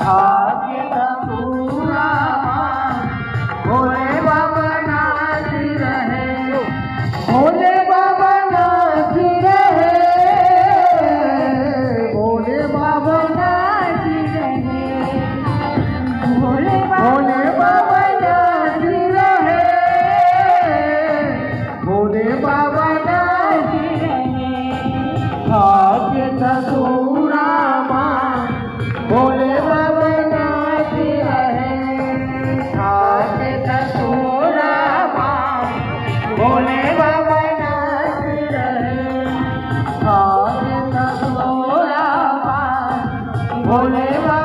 आगे ससुरा भोले बाबा नाची रहे, भोले बाबा नाची रहे, भोले बाबा नाची रहे, भोले बाबा नाची रहे, भोले बाबा नाची रहे। आगे ससुरा भोले बाबा नाची रहे, आगे ससुरा भोले बाबा नाची रहे, आगे ससुरा भोले बाबा